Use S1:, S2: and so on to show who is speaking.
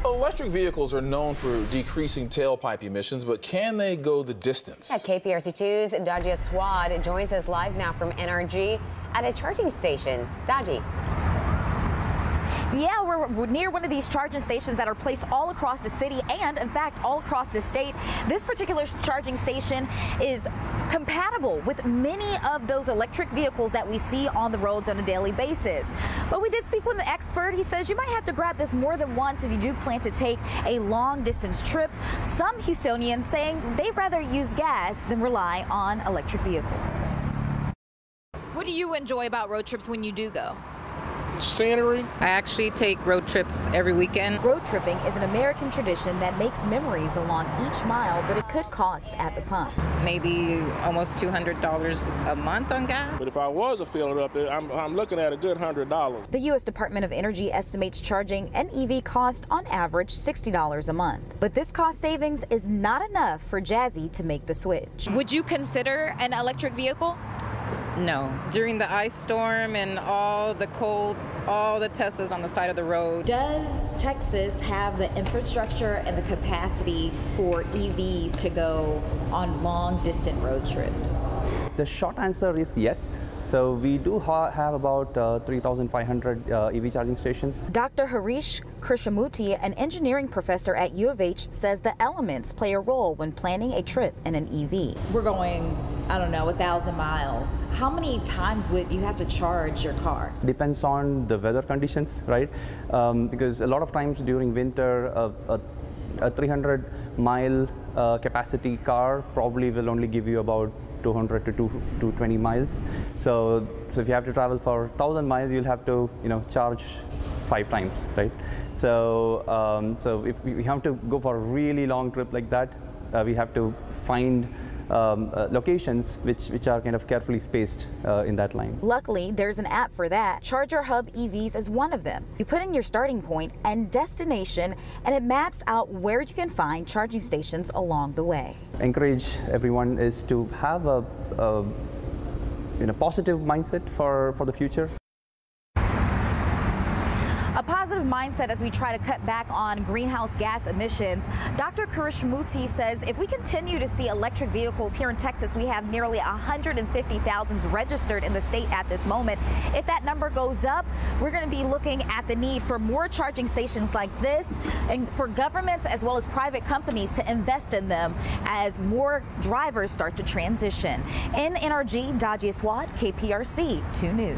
S1: Electric vehicles are known for decreasing tailpipe emissions, but can they go the distance?
S2: At KPRC2's Dajia Swad joins us live now from NRG at a charging station. Daji.
S3: Yeah, we're near one of these charging stations that are placed all across the city and, in fact, all across the state. This particular charging station is compatible with many of those electric vehicles that we see on the roads on a daily basis. But we did speak with an expert. He says you might have to grab this more than once if you do plan to take a long-distance trip. Some Houstonians saying they'd rather use gas than rely on electric vehicles. What do you enjoy about road trips when you do go?
S4: Scenery.
S5: I actually take road trips every weekend.
S3: Road tripping is an American tradition that makes memories along each mile, but it could cost at the pump.
S5: Maybe almost $200 a month on gas.
S4: But if I was to fill it up, I'm looking at a good $100.
S3: The U.S. Department of Energy estimates charging an EV cost on average $60 a month. But this cost savings is not enough for Jazzy to make the switch. Would you consider an electric vehicle?
S5: No. During the ice storm and all the cold, all the Teslas on the side of the road.
S3: Does Texas have the infrastructure and the capacity for EVs to go on long distant road trips?
S6: The short answer is yes. So we do have about 3,500 EV charging stations.
S3: Dr. Harish Krishnamurthy, an engineering professor at U of H, says the elements play a role when planning a trip in an EV. We're going, I don't know, 1,000 miles. How many times would you have to charge your car?
S6: Depends on the weather conditions, right? Because a lot of times during winter, a 300-mile capacity car probably will only give you about 200 to 220 miles. So if you have to travel for 1,000 miles, you'll have to, charge 5 times, right? So so if we have to go for a really long trip like that, we have to find locations which are kind of carefully spaced in that line.
S3: Luckily, there's an app for that. Charger Hub EVs is one of them. You put in your starting point and destination, and it maps out where you can find charging stations along the way.
S6: Encourage everyone is to have a positive mindset for the future.
S3: A positive mindset as we try to cut back on greenhouse gas emissions. Dr. Krishnamurthy says if we continue to see electric vehicles here in Texas, we have nearly 150,000 registered in the state at this moment. If that number goes up, we're going to be looking at the need for more charging stations like this and for governments as well as private companies to invest in them as more drivers start to transition. In NRG, Dajia Swad, KPRC 2 News.